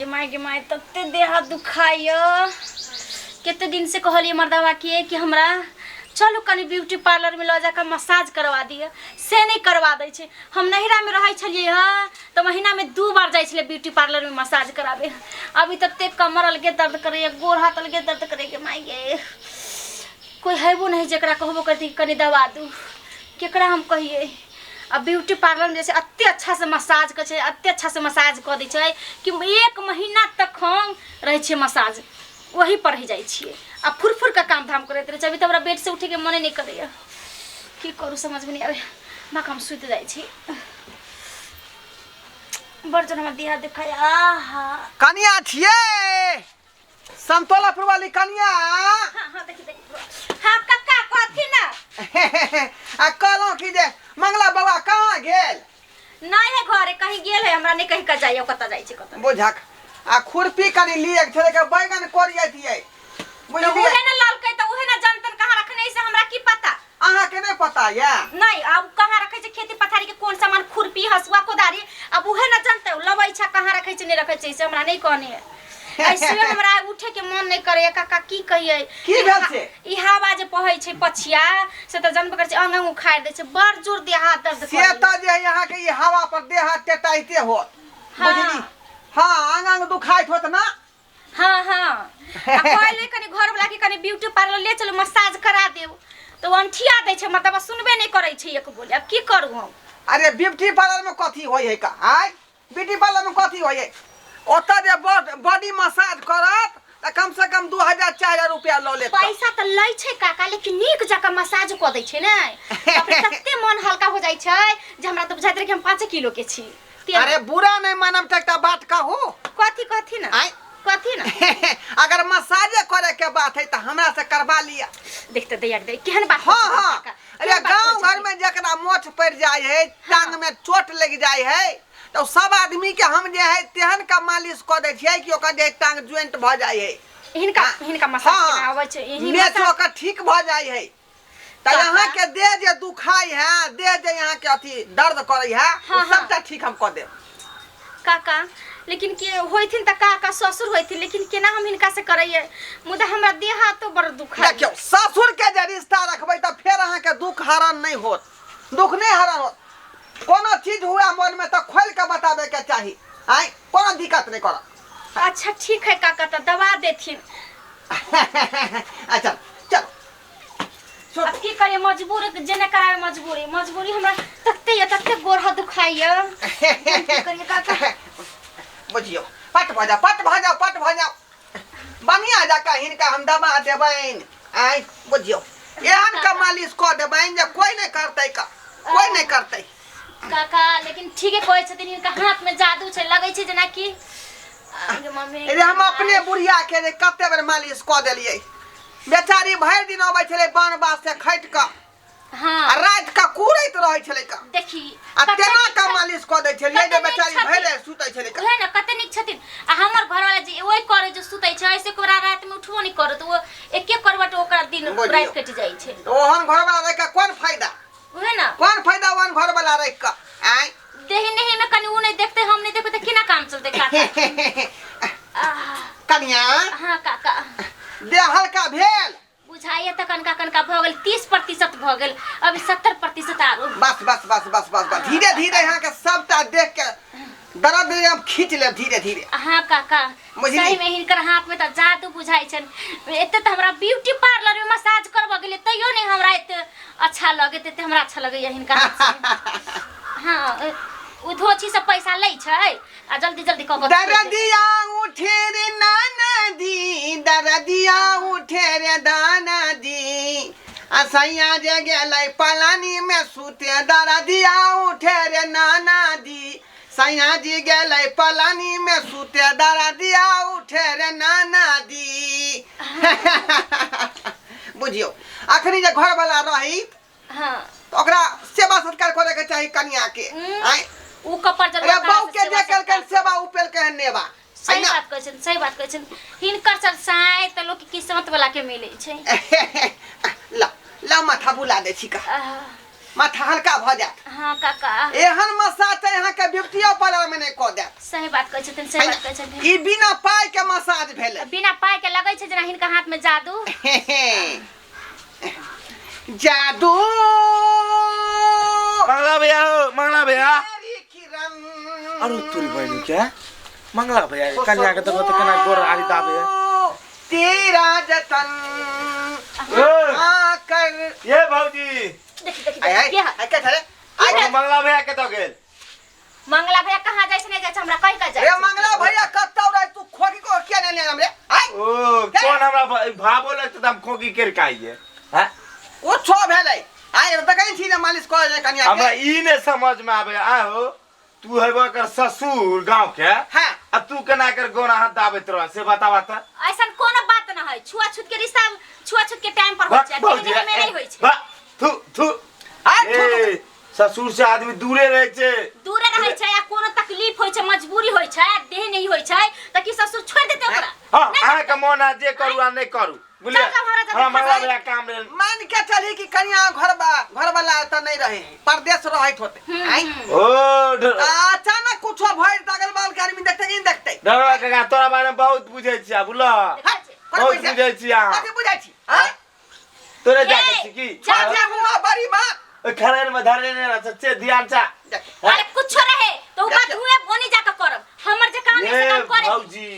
My तत्ते देह दुखाय केते दिन से कहलिए मर्दवा के कि हमरा चलो कनी ब्यूटी पार्लर में ल जाकर मसाज करवा दिए से नहीं करवा दै छे। हम नहिरा में रहै छलिए ह तो महीना में 2 बार जाय छले ब्यूटी पार्लर में मसाज कराबे। अभी तत्ते कमर अलगे दर्द करे गोर हाथ अलगे दर्द करे के माय गे कोई हैबो नहीं जेकरा कहबो करती कनी दवा दू केकरा हम कहिए। अब ब्यूटी पार्लर में जैसे अत्ते अच्छा से मसाज कर अत्ते अच्छा से मसाज कर दी है कि 1 महीना तक हम रहे छे मसाज वही पर रह जाए छिए। अब फुरफुर का काम धाम करते रहे अभी तो हमरा बेड से उठे के मन नहीं करे की करू समझ में नहीं आवे ना हम सुत जाए छी बर्जन हम देह दिखाया आहा कनिया छिए संतोलापुर वाली कनिया। हां देखि हां कक्का कथि ना आ कहलो कि जे मंगला बाबा कहां गेल नहीं है घरे कहीं गेल है हमरा नहीं कहीं का जाइयो कत जाई छी कत बुझक आ खुरपी कनी लिए छले के बैगन कोरिया दिए बुझलिए उहे ना लाल के त उहे ना जानतन कहां रखने से हमरा की पता आहा के नहीं पता या नहीं अब कहां रखे छे खेती पथारी के कोन सामान खुरपी हसुआ कोदारी अब उहे ना जानते लबई छा कहां रखे छे नहीं रखे छे से हमरा नहीं कहने है। ऐसे हमरा उठे के मन नहीं करे काका की कहिए की भेल छे ई हवा जे पहै छे पछिया से त जनबे कर छे अंग उखाड़ दे छे बड़ जोर देह हाथ दर्द से त जे यहां के ई हवा पर देह हाथ टेटाइते हो बुझली हां अंग दुखाइत होत ना हां अब पहले कनी घर वाला के कनी ब्यूटी पार्लर ले चलो मसाज करा देव तो अंठिया दे छे मतलब सुनबे नहीं करे छे एक बोले अब की करू हम। अरे ब्यूटी पार्लर में कथी होय है का आय ब्यूटी पार्लर में कथी होय है ओता जे बॉडी मसाज करत त कम से कम 2000-4000 रुपया ल ले पैसा त लै छे काका लेकिन नीक जका मसाज क दै छे नै अपने तत्ते मन हल्का हो जाय छे जे हमरा त बुझाइत रहे कि हम 5 किलो के छी। अरे बुरा नहीं मानम त एकटा बात कहू कथी ना आय कथी ना अगर मसाज करे के बात है त हमरा से करवा लिया देखते दैया दे केहन बात हां अरे गांव घर में जेकरा मोच पड़ जाय है टांग में चोट लग जाय है तो सब आदमी के हम जे है तेहन का मालिश क दे छियै कि ओकर जे टांग ज्वाइंट भ जाय है इनका मसाज के आवे छे यही में ओकर ठीक भ जाय है त यहां के देह जे दुखाई है देह जे यहां के अथी दर्द करे है वो सबटा ठीक हम क दे काका लेकिन के होइथिन त काका ससुर होइथिन लेकिन केना हम इनका से करैए मुदा हमरा देह हाथ तो बड़ दुखाई देखियो ससुर के जे रिश्ता रखबै त फेर अहां के दुख हरण नहीं होत दुख नहीं हरण होत कोनो चीज हुआ मन में तो खोल के बतावे के चाहिए आय कोनो दिक्कत नहीं कर। अच्छा ठीक है काका तो दवा देथिन अच्छा चलो अब की करे मजबूर जेने करावे मजबूरी हमरा तत्ते गोर हाथ दुखाइए करिए काका बुझियो पट भजाओ बढ़िया जाका हिनका हम दबा देबैन आय बुझियो एहन का मालिश क देबैन जे कोई नहीं करतै काका लेकिन ठीक है कोई छथिन इनका हाथ में जादू छे लगै छे जना कि मम्मी अरे हम अपने बुढ़िया के जे कते बेर मालिश क देलिए बेचारी भर दिन आबै छले बनवास से खट क हां रात का कूरैत रहै छले का देखी आ तेना का मालिश क दै छलिए जे बेचारी भर सुतै छले का ओहे ना कते निक छथिन आ हमर घर वाला जे ओइ करे जे सुतै छै ऐसे कोरा रात में उठबो नहीं करत वो एके करवट ओकरा दिन रात कट जाई छै ओहन घर वाला रह के कोन फायदा ओहे ना कौन फायदा वन घर वाला रह का आय देह नहीं में कनी उ नहीं देखते हम नहीं देखो त केना काम चलते काका कन्या हां काका देह हल्का भेल बुझाइए त कनका भ गेल 30% भ गेल अभी 70% आरो बस धीरे यहां के सबटा देख के दर्द हम खींच ले धीरे हां काका सही में हिनकर हाथ में त जादू बुझाई छन एते त हमरा ब्यूटी पार्लर में मसाज करब गेले तइयो नहीं हमरा एते अच्छा लगे ते हमरा अच्छा लगे हिनका हाथ से हां उ धोची से पैसा लै छै आ जल्दी क दरदिया उठे रे दरदिया उठे रे दाना दी असैया जे गेलै पलानी में सुते दरदिया उठे रे नाना दी सैया जी गेलै पलानी में सुते दरदिया उठे रे नाना दी बुझियो अखनी जे घर वाला रही हां तो ओकरा सेवा सत्कार करे के चाहिए कन्या के आय उ कपर जब बाऊ के जे कर सेवा उपेल के नेबा सही बात कहै छन हिनकर सर साय त लोग की किस्मत वाला के मिले छै ला माथा बुला दे छी का माथा हल्का भ जाए। हाँ काका एहन मसाज त यहाँ के ब्यूटी पार्लर में नहीं क दे। सही बात कहै छथिन, सही बात कहै छथिन। ई बिना पाई के मसाज भेले। बिना पाई के लगै छै जेना हिनका हाथ में जादू। जादू मंगला भैया हो, मंगला भैया। मेरी किरण अरे तोरी बहनी क्या मंगला भैया कन्या के तो केना गोर आरी दाबे है। तेरा जतन ए, आकर ये भौजी देखि देखि आय के हाथ आय के थारे ओ मंगला भैया के तो गेल। मंगला भैया कहाँ जाय छै नहीं जाय छै हमरा कहि के जाय रे मंगला भैया कतौ रे तू खोगी को क्या ने ले हमरे आय ओ कौन हमरा भाबो लगत त हम खोगी कर के आइए हैं। ओ छो भेलै आय त कहीं छी मालिश कर ले कन्या हमरा के। ई ने समझ में आवे आहो तू हेबो कर ससुर गांव के हां आ तू केना कर गोना हाथ दाबैत रह से बतावा त। ऐसन कोनो बात न है। छुआछूत के रिश्ता छुआछूत के टाइम पर होय छै, देह में नहीं होय छै। थू थू आय ससुर से आदमी दूरे रहे छे। दूरे रहै छै या कोनो तकलीफ होय छै, मजबूरी होय छै, देह नहीं होय छै त की ससुर छोड़ देते ओकरा? हां अहाँ के मन आ जे करू आ नहीं करू बुझलिए। हां मंगला भैया काम रे मान के चली कि कन्या घर वाला त नहीं रहे परदेश रहत होते आय ओ अचानक कुछ भइल तगल बाल के आदमी देखते इन देखते डरवा काका तोरा बारे में बहुत बुझै छिया बुझलो। बहुत बुझै छिया कथि बुझाइ छी हां तोरे जाके छी की जाके हुआ बड़ी मां खरेर में धरे ने सच्चे ध्यान सा। अरे कुछ रहे तो बात हुए बोनी जाके करब। हमर जे काम है से काम करे। भौजी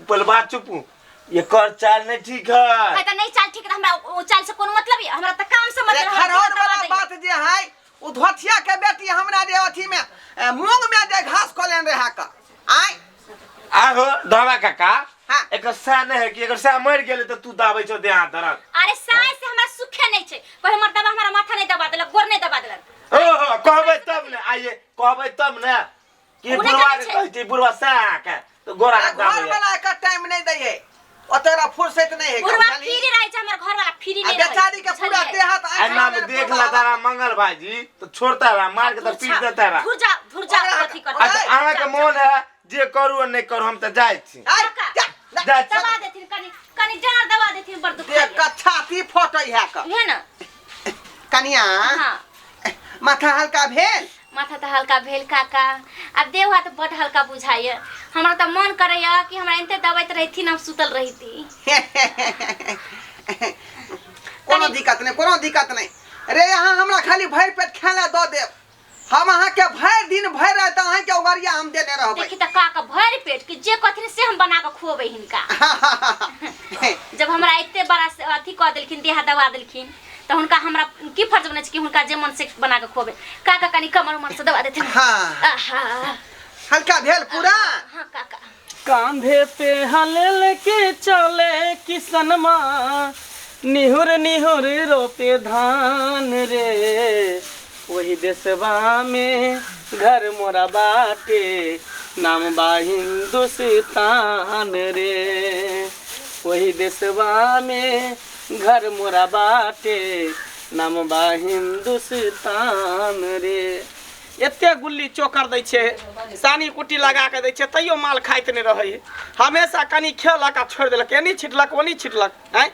पल बात चुप ये कर चाल नहीं ठीक है। त नहीं चाल ठीक हमरा ओ चाल से कोनो मतलब है? हमरा त काम से मतलब है। खरौट वाला बात जे है उ धोथिया के बेटी हमरा जे अथी में मूंग में जे घास कोलेन रहा का आय आहो डरवा काका हां एक सा नहीं है कि अगर सा मर गेले तो तू दाबै छो देहा दरद। अरे साय से हमरा सुखे नहीं छै। कोई हमर दबा हमरा माथा नहीं दबा देलक, गोर नहीं दबा देलक। ओहो कहबै तब ने आइए कहबै तब ने कि बुढ़वा के कहै छी बुढ़वा सा के तो गोरा हाथ दाबै। घर वाला का टाइम नहीं दै है ओतेरा फुर्सत नहीं है बुढ़वा फ्री रहे छै, हमर घर वाला फ्री नहीं रहे। बेचारी के पूरा देह हाथ आ नाम देख ला तारा मंगल भाईजी तो छोड़ता रहा मार के तो पीट देता रहा। धुर जा कथि कर। अच्छा अहाँ के मन है जे करू और नहीं करू हम तो जाय छी। आय जा दबा देथिन कनी जहर दबा देथिन बड़ दुख देख का छाती फटै है का है ना। कन्या हां माथा हल्का भेल माथा त हल्का भेल काका। अब देह हाथ बड़ हल्का बुझाय। हमरा त मन करैया कि हमरा एते दबाइत रहिथि हम सुतल रहिती। कोनो दिक्कत नहीं रे यहाँ हमरा खाली भर पेट खाना दो देव हम अहाँ के भर दिन भर रहता अहाँ के उगरिया हम देने रहबै। देखि त काका भर पेट कि जे कथिन से हम बना के खुआबै हिनका। जब हमरा एते बड़ा अथी क देलखिन देह दबा देलखिन त हुनका हमरा की फर्ज बनै छै कि हुनका जे मन से बना के खुआबै। काका कनी कमर उमर से दबा देथिन। हां आहा हल्का भेल पूरा। हां काका कांधे पे हलेल के चले किसनमा निहुर निहुर रोपे धान रे वही देशवा में घर मोरा बाटे नाम बा हिंदुस्तान रे वही देशवा में घर मोरा बाटे नाम बा हिंदुस्तान रे। एते गुल्ली चोकर दै छै सानी कुट्टी लगा के दै छै तैयो माल खाइत नहीं रहे है। हमेशा कनी खेलक आ छोड़ देलक एनी छिटलक ओनी छिटलक हैं।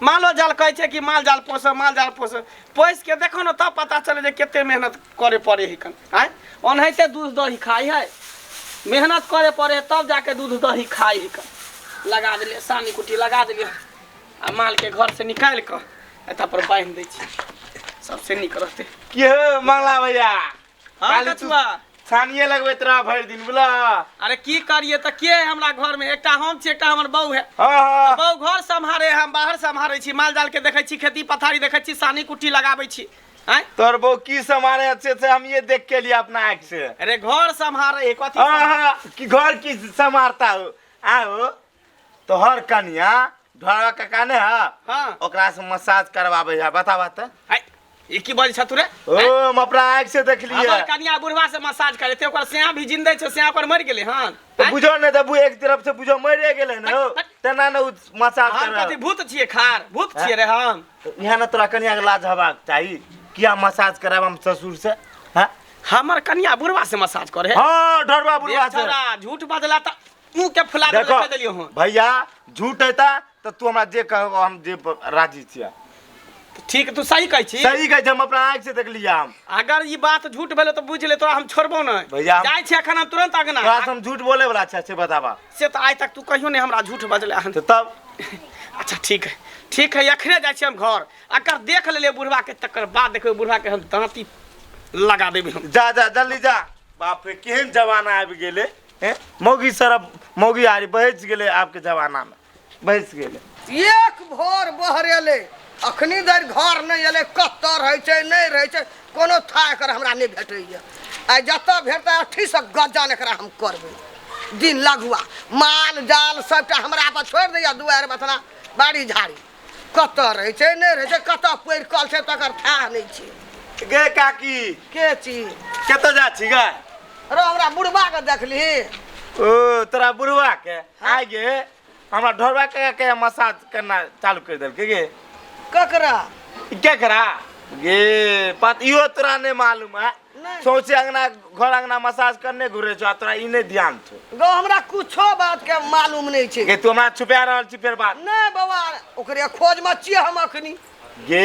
मालो जाल कहै छै कि माल जाल पोस पोस के देखो न तब पता चले जे केते मेहनत करे पड़े है कन हैं। ओनहिते दूध दही खाई है मेहनत करे पड़े तब जाके दूध दही खाई है कन। लगा देले सानी कुट्टी लगा देले आ माल के घर से निकाल के एता पर बांध दै छी सबसे निक रहते। के मंगला भैया हां कछुआ छानिए लगबैत रह भरि दिन बुला। अरे की करिए त के हमरा घर में एकटा हम छी एकटा हमर बहू है। हां बहू घर संभारे हम बाहर संभारे छी माल जाल के देखै छी खेती पथारी देखै छी सानी कुट्टी लगाबै छी हैं। तोर बहू की समारे अच्छे से हम ये देख के लिए अपना आंख से। अरे घर संभारे है कथि हां की घर की संभारता हो आओ तो हर कन्या ढोरा काका ने हां ओकरा से मसाज करवाबे है बतावा त। ई की बज छ तू रे ओ हम अपना आंख से देख लिए। हमर कन्या बुढ़वा से मसाज करे थे ओकर सेहा भी जिंदे छ सेहा पर मर गेले हां तो बुझो ने तब एक तरफ से बुझो मरे गेले न तना न मसाज हम कर। कथि भूत छिए खार भूत छिए रे हम। यहाँ न तोरा कन्या के लाज हबाक चाहिए किया मसाज कराब हम ससुर से हां। हमर कन्या बुढ़वा से मसाज करे है। हां ढरवा बुढ़वा से झूठ बदला त मुंह के फुला दे देखो देलियो हूं। भैया झूठ हैता तो तू हमरा जे कहो हम जे राजी छिया ठीक तू सही कहै छी सही कहै छै, हम अपना आँख से देख लिया। हम अगर ई बात झूठ भेलै तो बुझ ले, तोरा हम छोड़बो नहीं भैया, जाय छी अखन हम तुरंत आगना। तोरा से हम झूठ बोले वाला अच्छा से बताबा से तो आज तक तू कहियो नहीं हमरा झूठ बजले हन। तो तब अच्छा ठीक है अखने जाय छी हम घर, अगर देख ले बुढ़वा के तकर बाद देखबे बुढ़वा के हम दांती लगा देबे हम। जा जा जल्दी जा। बाप रे केहन जमाना आबि गेले हैं, मौगी सरब मौगी आरी बहस गेले, आपके जमाना में बहस गेले। एक भोर बहरेले अखनी देर घर नहीं एले, कत रहे छै नहीं रहे छै कोनो था एकर हमरा नहीं भेटैया। आ जतऽ भेटता अठी से गजन एकरा हम करबै। दिन लगुआ माल जाल सबटा हमरा पर छोड़ दैया, दुआर बतना बाड़ी झाड़ी कत रहे छै नहीं रहे छै, कत पैर कल छै तकर था नहीं छै। गे काकी के चीज कत जा छी गे? रो हमरा बुढ़बा के देखली। ओ तोरा बुढ़वा के आइ गे हमरा ढोरवा के मसाज करना चालू कर देलकै गे। ककरा केकरा गे पत इहो तोरा नहीं मालूम है? नहीं। सोचे अंगना घर अंगना मसाज करने घुरे छो, तोरा ई नहीं ध्यान छो गो हमरा कुछो बात के मालूम नहीं छै। गे तू हमरा छुपा रहल छी फेर बात। नहीं बाबा ओकरे खोज में छियै हम अखनी। गे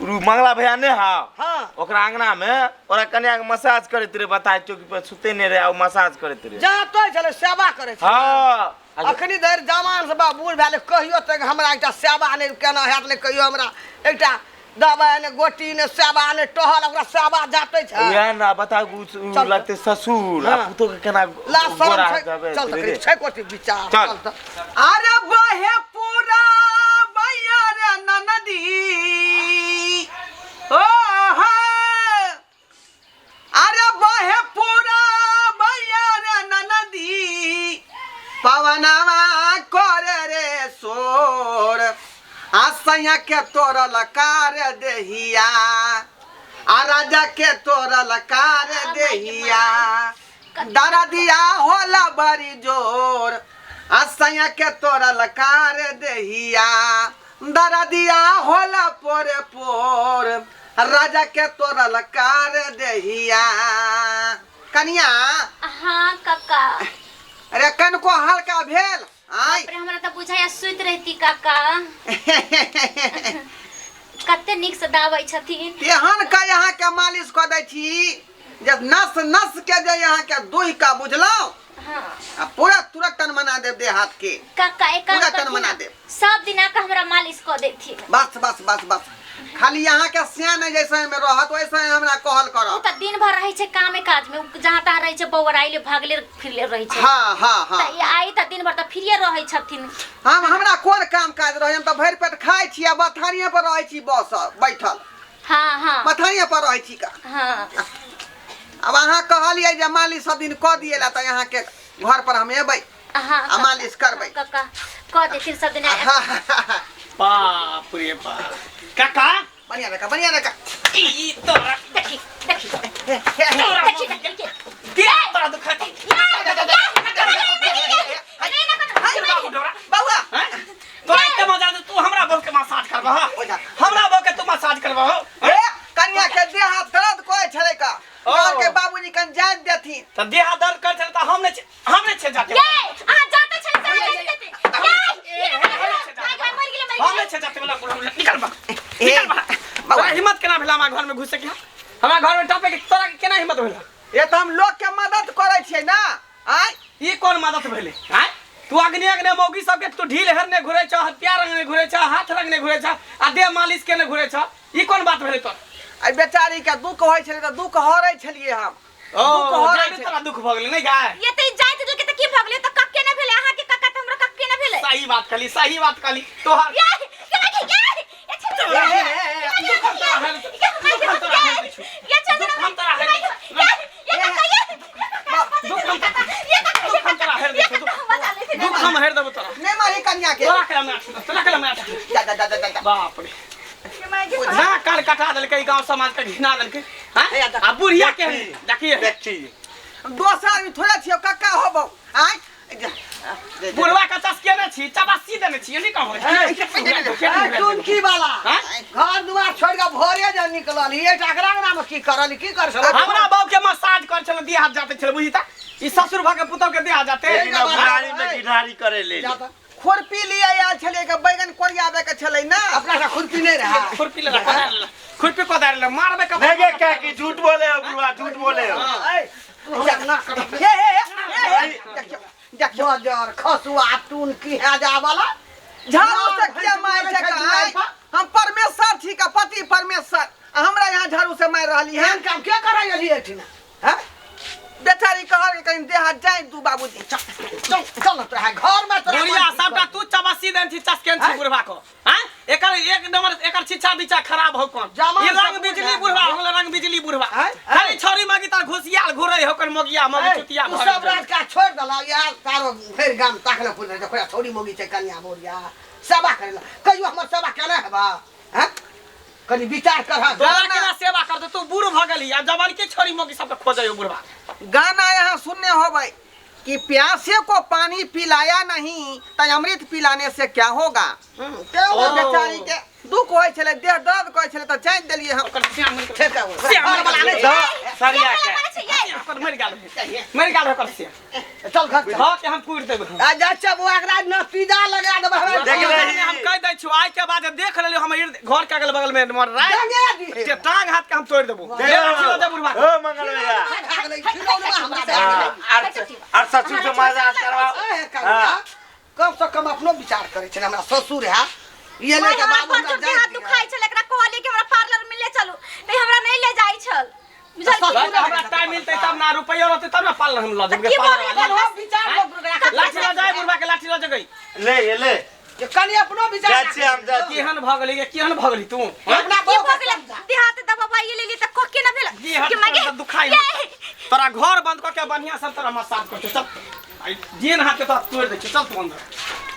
रू मंगला भैया ने हा हाँ ओकरा अंगना में ओरा कन्या के मसाज करैत रे, बताय चौकी पर सुते नहीं रहे आ मसाज करैत रे। जातो छले सेवा करे छै। हाँ अखनी देर जवान से बा बूढ़ भेले कहियो तक हमरा एकटा सेवा नहीं केना हैत नहीं कहियो हमरा एकटा दबाई ने गोटी ने सेवा ने टहल ओकरा सेवा जाते छै। या ना बताऊ उ लगते ससुर आ हाँ। पुतो के केना ला गोरा शरम जाबे चल रे। तक छै कोटी विचार चल। चल त। अरे बहे पूरा भैया रे ननदी ओ है। अरे बहे पूरा भैया रे ननदी पवनवा करे रे सोर आसैया के तोरल कार देहिया आ राजा के तोरल कार देहिया डरा दिया होला बड़ी जोर आसैया के तोरल कार देहिया डरा दिया होला पोरे पोर राजा के तोरल कार देहिया। कनिया हाँ काका। अरे कन को हल्का भेल आई बाप रे, हमरा त बुझाया सुत रहती काका। कते निक से दाबै छथिन। तेहन का यहाँ के मालिश कर दै छी जब नस नस के जे यहाँ के दुह का बुझलो हाँ पूरा तुरंत तन मना देव देह हाथ के काका एक काम पूरा करती तन मना ना, देव। सब दिन आके हमरा मालिश कर देती। बस बस बस बस खाली यहाँ के सियान जैसे में रहत वैसे हमरा कहल उ करो। त दिन भर रहे छै कामे काज में, जहाँ तहाँ रहे छै बौराइले भागले फिरले रहे छै। हाँ हाँ हाँ त आई त दिन भर त फिरिए रहे छथिन। हमरा कोन काम काज रहे हम तो भरि पेट खाई छी आ बथानिया पर रहे छी बस बैठल हाँ हाँ बथानिया पर रहे छी का। हाँ अब अहाँ कहलिए जे मालिश सब दिन क दिएला त यहाँ के घर पर हम एबै हाँ आ मालिश करबै। काका कह देथिन सब दिन। बाप रे बाप काका बढ़िया रखा ई तोरा देखी देखी तोरा देखी देखी दिया तोरा दुखाती बउआ तोरा के मजा दे, तू हमरा बहू के मसाज करबा, हमरा बहू के तू मसाज करबा। ए कन्या के देह हाथ दर्द कोइ छले का के बाबूजी कन जान देथिन त देह दर्द कर छे त हमने छे जाते ये आ जाते छै हमने छे जाते वाला निकल बा तोरा हिम्मत केना भेला हमरा घर में घुसे के? हमरा घर में टपे के तोरा के केना हिम्मत भेला? ये तो हम लोग के मदद करे छिए ना। आय ई कोन मदद भेले? हैं तू अग्नि अग्नि मौगी सब के तू ढील हेरने घुरे छ, हथियार रंगने घुरे छ, हाथ रंगने घुरे छ आ देह मालिश केने घुरे छ। ई कोन बात भेले तोर? आई बेचारी के दुख होय छले त दुख हरै छलिए हम। दुख ओ हरै जाने तोरा दुख भ गेले नहीं गाय? ये त जाइत दिल के त की भ गेलै त कक्के न भेलै, अहाँ के कक्का त हमरा कक्के न भेलै। सही बात कहली तोहार ये केना की ये छे ये चल दुख हम हेर देबो तोरा। नहीं मारी कन्या के तोरा के मैं जा बाप रे ना कान कटा देलकै, गांव समाज के घिना देलकै। हैं आ बुढ़िया के देखिए देखी दोसर आदमी थोड़ा छियो कक्का होबो। आय बुढ़वा का चस्के ने छी चबासी देने छी नहीं कहै टुनकी वाला घर दुआर छोड़ के भोरे जे निकलल ये टकरांगना में की करल की कर छल। हमरा बाप के मसाज कर छल, देह जाते छल बुझी त ई ससुर भा के पुतौ के देह जाते गिठारी में गिठारी करे ले जाता खुरपी लिए आयल छले के बैगन कोरियाबे के छले ना अपना का खुरपी नहीं रहा खुरपी ले खुरपी को दार ले मारबे का नहीं क्या क्या कि झूठ बोले हो बुढ़वा झूठ बोले हो देखो जर खसुआ टून की है जा वाला झाड़ू से किया मार छै का हम परमेश्वर छी का पति परमेश्वर हमरा यहाँ झाड़ू से मार रहली है काम क्या करा यली एठिना हैं बेचारी कहल के कहीं देहा जाए दू बाबूजी चल चल तो है घर में तो गोरिया सबटा तू चबसी देन थी चसकेन छी बुढ़वा को हैं एकर एक नंबर एकर शिक्षा दीक्षा खराब हो कोन जमा ये रंग सब बिजली खराब बुढ़वा हो। होले रंग बिजली बुढ़वा हैं? खाली छोरी मागी त घोसियाल घुरै होकर मोगिया मोगी चुतिया तू सब रात का छोड़ दला यार तारो फिर गाम ताकले पुल देखो छोड़ी मोगी छै कन्या बोरिया सेवा करेला कहियो हमर सेवा केना हेबा हैं कनी विचार कर तोरा केना सेवा कर तू बूढ़ भ गेली आ जवान के छोरी मोगी सब खोजै हो बुढ़वा गाना यहाँ सुनने हो भाई कि प्यासे को पानी पिलाया नहीं तो अमृत पिलाने से क्या होगा ओ बेचारी के दुख होय छले देह दर्द कोय छले तो जान देलिए हम ओकर श्याम ठीक है श्याम वाला नहीं सरिया के ओकर मर गेल ओकर से चल घर चल हां के हम पूर देब आ जा चबो एकरा न पिज्जा लगा देब देख रही हम कह दै छु आइ के बाद देख लेलियो हम घर के अगल बगल में मर रहा दंगे दी के टांग हाथ के हम तोड़ देबो ले चलो जा बुढ़वा ओ मंगल भैया और ससुर से मजाक करवाओ कम से कम अपनो विचार करे छै हमरा ससुर है ये ले के बाबू हमरा देह हाथ दुखाई छल एकरा कहलिए कि हमरा पार्लर में ले चलू नहीं हमरा नहीं ले जाई छल बुझल हमरा टाइम मिलते तब ना रुपया रहते तब ना पाल हम ल देबे की पाल बोल हो विचार लाठी ल जाए बुढ़वा के लाठी ल जगई ले ये ले कनी अपनो विचार जाचे हम जाचे केहन भ गेली केहन भ गेली तू अपना की हो गेल देह हाथ दबाई ले ली त क के ना भेल ये हट दुखाई तोरा घर बंद क के बढ़िया सब तोरा मसाज करते चल दिन हाथ के तो तोड़ दे चल तू अंदर